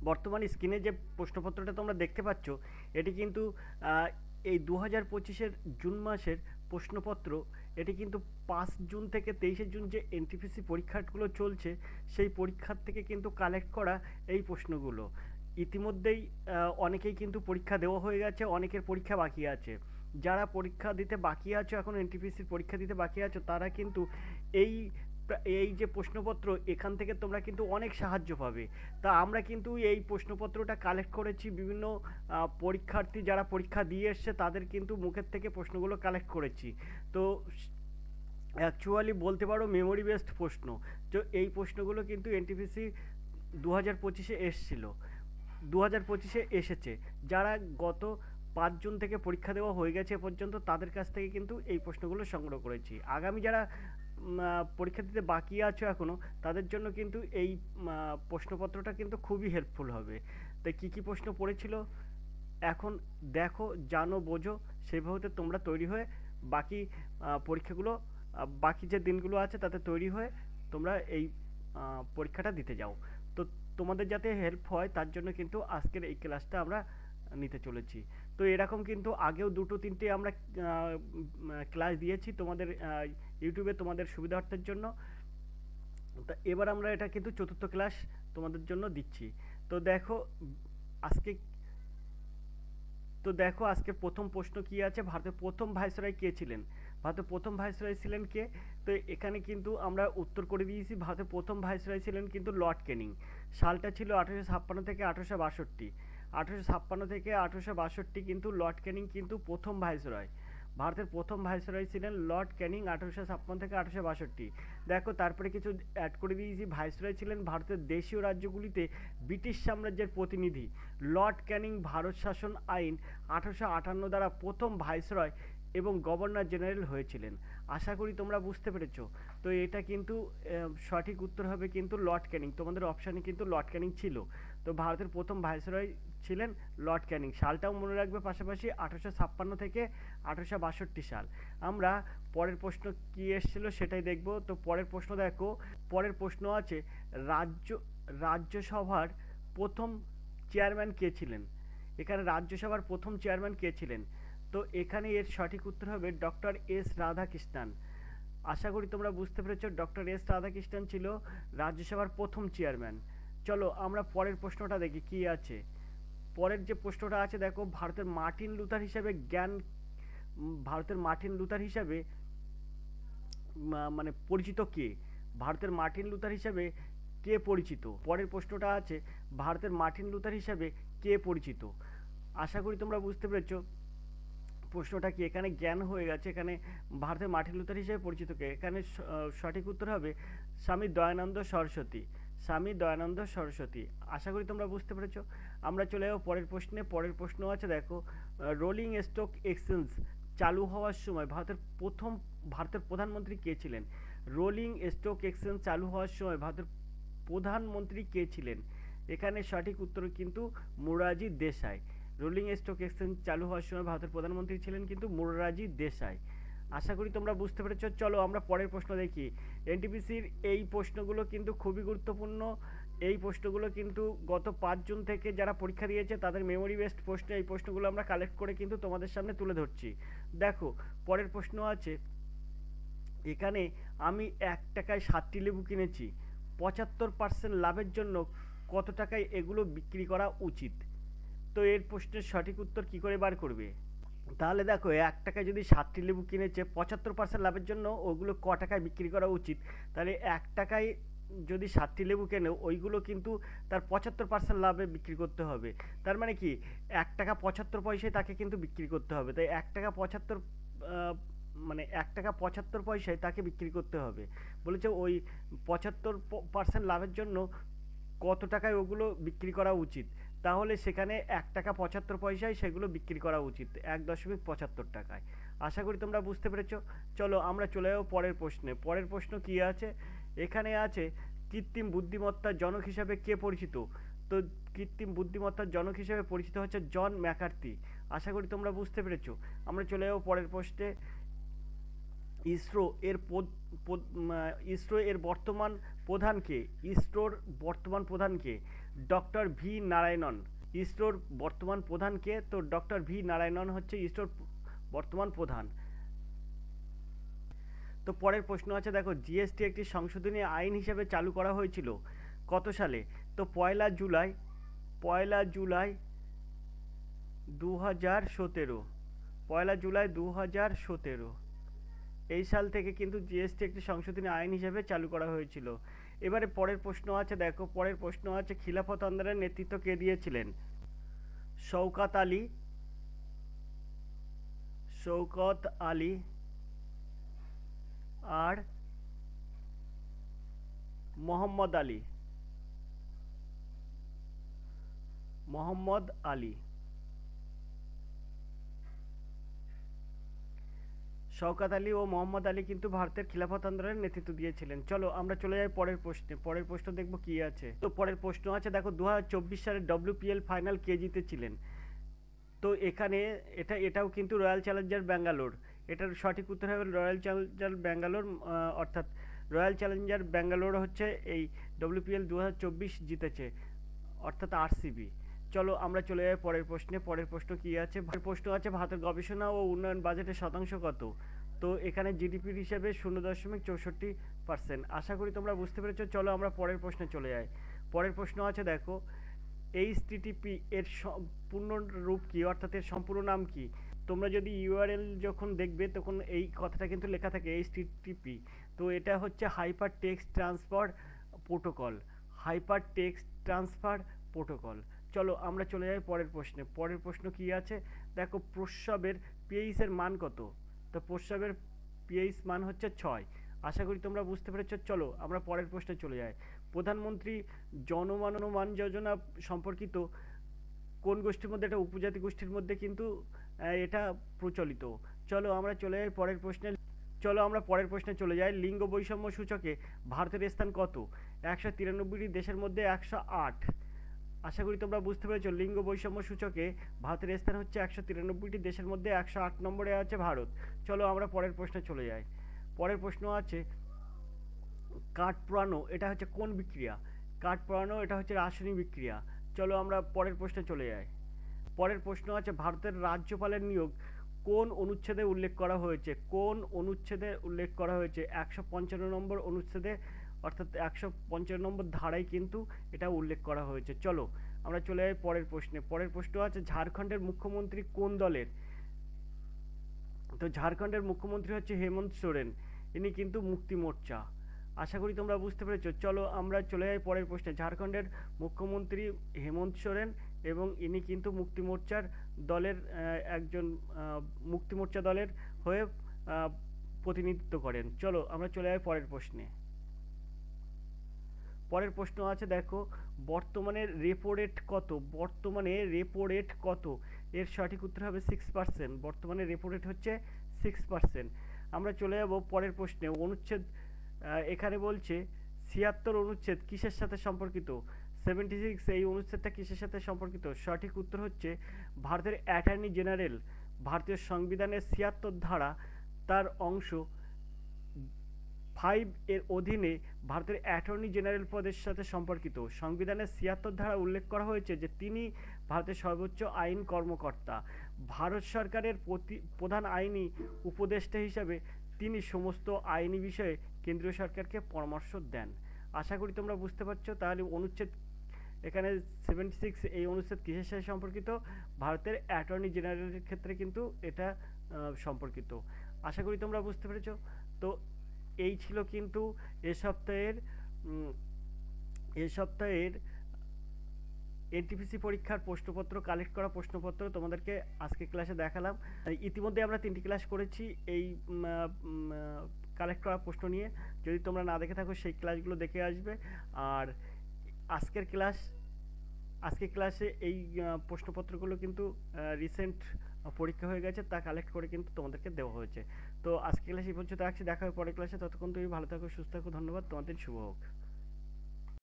বর্তমান স্ক্রিনে যে প্রশ্নপত্রটা তোমরা দেখতে পাচ্ছ, এটি কিন্তু এই 2025-এর জুন মাসের প্রশ্নপত্র। এটি কিন্তু 5 জুন থেকে 23শে জুন যে এনটিপিসি পরীক্ষাগুলো চলছে, সেই পরীক্ষার থেকে কিন্তু কালেক্ট করা এই প্রশ্নগুলো। ইতিমধ্যেই অনেকেই কিন্তু পরীক্ষা দেওয়া হয়ে গেছে, অনেকের পরীক্ষা বাকি আছে। যারা পরীক্ষা দিতে বাকি আছো, এখন এনটিপিসির পরীক্ষা দিতে বাকি আছো, তারা কিন্তু এই এই যে প্রশ্নপত্র, এখান থেকে তোমরা কিন্তু অনেক সাহায্য পাবে। তা আমরা কিন্তু এই প্রশ্নপত্রটা কালেক্ট করেছি বিভিন্ন পরীক্ষার্থী যারা পরীক্ষা দিয়ে এসছে তাদের কিন্তু মুখের থেকে প্রশ্নগুলো কালেক্ট করেছি। তো অ্যাকচুয়ালি বলতে পারো মেমোরি বেসড প্রশ্ন। তো এই প্রশ্নগুলো কিন্তু এনটিপিসি 2025-এ এসছিল, 2025-এ এসেছে। যারা গত 5 জুন থেকে পরীক্ষা দেওয়া হয়ে গেছে এ পর্যন্ত, তাদের কাছ থেকে কিন্তু এই প্রশ্নগুলো সংগ্রহ করেছি। আগামী যারা পরীক্ষা দিতে বাকি আছো এখনও, তাদের জন্য কিন্তু এই প্রশ্নপত্রটা কিন্তু খুবই হেল্পফুল হবে। তাই কী কী প্রশ্ন পড়েছিল এখন দেখো, জানো, বোঝো, সেভাবে তোমরা তৈরি হয়ে বাকি পরীক্ষাগুলো, বাকি যে দিনগুলো আছে তাতে তৈরি হয়ে তোমরা এই পরীক্ষাটা দিতে যাও। তো তোমাদের যাতে হেল্প হয় তার জন্য কিন্তু আজকের এই ক্লাসটা আমরা নিতে চলেছি। তো এরকম কিন্তু আগেও দুটো তিনটে আমরা ক্লাস দিয়েছি তোমাদের ইউটিউবে তোমাদের সুবিধার্থের জন্য। তা এবার আমরা এটা কিন্তু চতুর্থ ক্লাস তোমাদের জন্য দিচ্ছি। তো দেখো আজকে আজকে প্রথম প্রশ্ন কি আছে, ভারতের প্রথম ভাইসরয় কে ছিলেন? ভারতের প্রথম ভাইসরয় ছিলেন কে? তো এখানে কিন্তু আমরা উত্তর করে দিয়েছি, ভারতের প্রথম ভাইসরয় ছিলেন কিন্তু লর্ড ক্যানিং। সালটা ছিল 1856 থেকে 1862। 1856 থেকে 1862 কিন্তু লর্ড ক্যানিং কিন্তু প্রথম ভাইসরয়। ভারতের প্রথম ভাইসরয় ছিলেন লর্ড ক্যানিং 1856 থেকে 1862। দেখো তারপরে কিছু অ্যাড করে দিয়েছি, ভাইসরয় ছিলেন ভারতের দেশীয় রাজ্যগুলিতে ব্রিটিশ সাম্রাজ্যের প্রতিনিধি। লর্ড ক্যানিং ভারত শাসন আইন 1858 দ্বারা প্রথম ভাইসরয় এবং গভর্নর জেনারেল হয়েছিলেন। আশা করি তোমরা বুঝতে পেরেছো। তো এটা কিন্তু সঠিক উত্তর হবে কিন্তু লর্ড ক্যানিং। তোমাদের অপশানে কিন্তু লর্ড ক্যানিং ছিল। তো ভারতের প্রথম ভাইসরয় ছিলেন লর্ড ক্যানিং। সালটাও মনে রাখবে পাশাপাশি, 1856 থেকে 1862 সাল। আমরা পরের প্রশ্ন কি এসেছিল সেটাই দেখব। তো পরের প্রশ্ন দেখো, পরের প্রশ্ন আছে রাজ্যসভার প্রথম চেয়ারম্যান কে ছিলেন? এখানে রাজ্যসভার প্রথম চেয়ারম্যান কে ছিলেন? তো এখানে এর সঠিক উত্তর হবে ডক্টর এস রাধাকৃষ্ণন। আশা করি তোমরা বুঝতে পেরেছো, ডক্টর এস রাধাকৃষ্ণন ছিল রাজ্যসভার প্রথম চেয়ারম্যান। চলো আমরা পরের প্রশ্নটা দেখি কি আছে। পরের যে প্রশ্নটা আছে দেখো, ভারতের মার্টিন লুথার হিসাবে মানে পরিচিত কে? ভারতের মার্টিন লুথার হিসাবে কে পরিচিত? পরের প্রশ্নটা আছে, ভারতের মার্টিন লুথার হিসাবে কে পরিচিত? আশা করি তোমরা বুঝতে পেরেছো প্রশ্নটা কি। এখানে জ্ঞান হয়ে গেছে। এখানে ভারতের মার্টিন লুথার হিসেবে পরিচিত কে? এখানে সঠিক উত্তর হবে স্বামী দয়ানন্দ সরস্বতী। স্বামী দয়ানন্দ সরস্বতী। আশা করি তোমরা বুঝতে পেরেছো। আমরা চলে যাবো পরের প্রশ্নে। পরের প্রশ্ন আছে দেখো, রোলিং স্টক এক্সচেঞ্জ চালু হওয়ার সময় ভারতের প্রধানমন্ত্রী কে ছিলেন? রোলিং স্টক এক্সচেঞ্জ চালু হওয়ার সময় ভারতের প্রধানমন্ত্রী কে ছিলেন? এখানে সঠিক উত্তর কিন্তু Morarji Desai. Rolling stock exchange চালু হওয়ার সময় ভারতের প্রধানমন্ত্রী ছিলেন কিন্তু মোরারজি দেশাই। আশা করি তোমরা বুঝতে পেরেছো। চলো আমরা পরের প্রশ্ন দেখি। এনটিপিসির এই প্রশ্নগুলো কিন্তু খুবই গুরুত্বপূর্ণ। এই প্রশ্নগুলো কিন্তু গত 5 জুন থেকে যারা পরীক্ষা দিয়েছে তাদের মেমোরি বেসড প্রশ্ন, এই প্রশ্নগুলো আমরা কালেক্ট করে কিন্তু তোমাদের সামনে তুলে ধরছি। দেখো পরের প্রশ্ন আছে, এখানে আমি 1 টাকায় 7টি লেবু কিনেছি, 75% লাভের জন্য কত টাকায় এগুলো বিক্রি করা উচিত? তো এর প্রশ্নের সঠিক উত্তর কি করে বার করবে? তাহলে দেখো 1 টাকায় যদি 7টি লেবু কিনেছে, 75% লাভের জন্য ওগুলো ক টাকায় বিক্রি করা উচিত? তাহলে 1 টাকায় যদি 7টি লেবু কেনে, ওইগুলো কিন্তু তার 75% লাভে বিক্রি করতে হবে। তার মানে কি 1 টাকা 75 পয়সায় তাকে কিন্তু বিক্রি করতে হবে। তাই 1 টাকা 75 মানে 1 টাকা 75 পয়সায় তাকে বিক্রি করতে হবে। বলেছে ওই 75% লাভের জন্য কত টাকায় ওগুলো বিক্রি করা উচিত। তাহলে সেখানে 1 টাকা 75 পয়সায় সেগুলো বিক্রি করা উচিত, 1.75 টাকায়। আশা করি তোমরা বুঝতে পেরেছো। চলো আমরা চলে যাবো পরের প্রশ্নে। পরের প্রশ্ন কি আছে, এখানে আছে কৃত্রিম বুদ্ধিমত্তার জনক হিসাবে কে পরিচিত? তো কৃত্রিম বুদ্ধিমত্তার জনক হিসেবে পরিচিত হচ্ছে জন ম্যাকার্থি। আশা করি তোমরা বুঝতে পেরেছো। আমরা চলে যাবো পরের প্রশ্নে। ইসরো এর ইসরো এর বর্তমান প্রধান কে? ইসরোর বর্তমান প্রধান কে? Doctor V Narayanan. ইসরোর বর্তমান প্রধান কে? তো ডক্টর ভি নারায়ণন হচ্ছে ইসরোর বর্তমান প্রধান। তো পরের প্রশ্ন আছে দেখো, জিএসটি একটি সংশোধনী আইন হিসেবে চালু করা হয়েছিল কত সালে? তো পয়লা জুলাই 2017। পয়লা জুলাই 2017 এই সাল থেকে কিন্তু জিএসটি একটি সংশোধনী আইন হিসেবে চালু করা হয়েছিল। এবারে পরের প্রশ্ন আছে দেখো, পরের প্রশ্ন আছে খিলাফত আন্দোলনের নেতৃত্ব কে দিয়েছিলেন? শওকত আলী আর মোহাম্মদ আলী। শওকত আলী ও মোহাম্মদ আলী কিন্তু ভারতের খিলাফত আন্দোলনের নেতৃত্ব দিয়েছিলেন। চলো আমরা চলে যাই পরের প্রশ্নে। পরের প্রশ্ন দেখবো কি আছে। তো পরের প্রশ্ন আছে দেখো, 2024 সালে ডব্লিউপিএল ফাইনাল কে জিতেছিলেন? তো এখানে এটাও কিন্তু রয়্যাল চ্যালেঞ্জার ব্যাঙ্গালোর। এটার সঠিক উত্তর হবে রয়্যাল চ্যালেঞ্জার ব্যাঙ্গালোর, অর্থাৎ রয়্যাল চ্যালেঞ্জার ব্যাঙ্গালোর হচ্ছে এই ডব্লিউপিএল 2024 জিতেছে, অর্থাৎ আরসিবি। চলো আমরা চলে যাই পরের প্রশ্নে। পরের প্রশ্ন কি আছে? পরের প্রশ্ন আছে ভারতের গবেষণা ও উন্নয়ন বাজেটের শতাংশ কত? তো এখানে জিডিপির হিসেবে 0.64%। আশা করি তোমরা বুঝতে পেরেছো। চলো আমরা পরের প্রশ্নে চলে যাই। পরের প্রশ্ন আছে দেখো, এইচটিটিপি এর সম্পূর্ণ রূপ কি, অর্থাৎ এর সম্পূর্ণ নাম কি? তোমরা যদি ইউআরএল যখন দেখবে তখন এই কথাটা কিন্তু লেখা থাকে এইচটিটিপি। তো এটা হচ্ছে হাইপার টেক্সট ট্রান্সফার প্রোটোকল। চলো আমরা চলে যাই পরের প্রশ্নে। পরের প্রশ্ন কি আছে দেখো, প্রস্রাবের পিএইচ এর মান কত? তো প্রস্রাবের পিএইচ মান হচ্ছে 6। আশা করি তোমরা বুঝতে পেরেছো। চলো আমরা পরের প্রশ্নে চলে যাই। প্রধানমন্ত্রী জনমান যোজনা সম্পর্কিত কোন গোষ্ঠীর মধ্যে? এটা উপজাতি গোষ্ঠীর মধ্যে কিন্তু এটা প্রচলিত। চলো আমরা চলে যাই পরের প্রশ্নে চলে যাই। লিঙ্গ বৈষম্য সূচকে ভারতের স্থান কত? 193টি দেশের মধ্যে 108। আশা করি তোমরা বুঝতে পেরেছো। লিঙ্গ বৈষম্য সূচকে ভারতের স্থান হচ্ছে 193টি দেশের মধ্যে 108 নম্বরে আছে ভারত। চলো আমরা পরের প্রশ্নে চলে যাই। পরের প্রশ্ন আছে কাঠ পোড়ানো এটা হচ্ছে কোন বিক্রিয়া? কাঠ পোড়ানো এটা হচ্ছে রাসায়নিক বিক্রিয়া। চলো আমরা পরের প্রশ্নে চলে যাই। পরের প্রশ্ন আছে ভারতের রাজ্যপালের নিয়োগ কোন অনুচ্ছেদে উল্লেখ করা হয়েছে? 155 নম্বর অনুচ্ছেদে, অর্থাৎ 155 নম্বর ধারায় কিন্তু এটা উল্লেখ করা হয়েছে। চলো আমরা চলে যাই পরের প্রশ্নে। পরের প্রশ্ন আছে ঝাড়খণ্ডের মুখ্যমন্ত্রী কোন দলের? তো ঝাড়খণ্ডের মুখ্যমন্ত্রী হচ্ছে হেমন্ত সোরেন, ইনি কিন্তু মুক্তি মোর্চা। আশা করি তোমরা বুঝতে পেরেছো। চলো আমরা চলে যাই পরের প্রশ্নে। ঝাড়খণ্ডের মুখ্যমন্ত্রী হেমন্ত সোরেন এবং ইনি কিন্তু মুক্তি মোর্চার দলের একজন, মুক্তি মোর্চা দলের হয়ে প্রতিনিধিত্ব করেন। চলো আমরা চলে যাই পরের প্রশ্নে। পরের প্রশ্ন আছে দেখো, বর্তমানে রেপো রেট কত? এর সঠিক উত্তর হবে 6%। বর্তমানে রেপো রেট হচ্ছে 6%। আমরা চলে যাব পরের প্রশ্নে। অনুচ্ছেদ এখানে বলছে 76 অনুচ্ছেদ কিসের সাথে সম্পর্কিত? 76 এই অনুচ্ছেদটা কিসের সাথে সম্পর্কিত? সঠিক উত্তর হচ্ছে ভারতের অ্যাটর্নি জেনারেল, ভারতীয় সংবিধানের 76 ধারা তার অংশ 5 এর অধীনে ভারতের অ্যাটর্নি জেনারেল পদের সাথে সম্পর্কিত। সংবিধানের 76 ধারা উল্লেখ করা হয়েছে যে তিনি ভারতের সর্বোচ্চ আইন কর্মকর্তা। ভারত সরকারের প্রধান আইনি উপদেষ্টা হিসাবে তিনি সমস্ত আইনি বিষয়ে কেন্দ্রীয় সরকারকে পরামর্শ দেন। আশা করি তোমরা বুঝতে পারছো। তাহলে অনুচ্ছেদ এখানে 76 এই অনুচ্ছেদ কিসের সাথে সম্পর্কিত? ভারতের অ্যাটর্নি জেনারেলের ক্ষেত্রে কিন্তু এটা সম্পর্কিত। আশা করি তোমরা বুঝতে পেরেছো। তো এই ছিল কিন্তু এ সপ্তাহের এনটিপিসি পরীক্ষার প্রশ্নপত্র, কালেক্ট করা প্রশ্নপত্র তোমাদেরকে আজকে ক্লাসে দেখালাম। ইতিমধ্যে আমরা 3টি ক্লাস করেছি এই কালেক্ট করা প্রশ্ন নিয়ে। যদি তোমরা না দেখে থাকো সেই ক্লাসগুলো দেখে আসবে। আর আজকের ক্লাসে এই প্রশ্নপত্রগুলো কিন্তু রিসেন্ট পরীক্ষা হয়ে গেছে, তা কালেক্ট করে কিন্তু তোমাদেরকে দেওয়া হয়েছে। তো আজকের ক্লাসে এই পর্যন্ত রাখছি, দেখা হবে পরের ক্লাসে। ততক্ষণ তুমি ভালো থাকো, সুস্থ থাকো। ধন্যবাদ, তোমাদের শুভ হোক।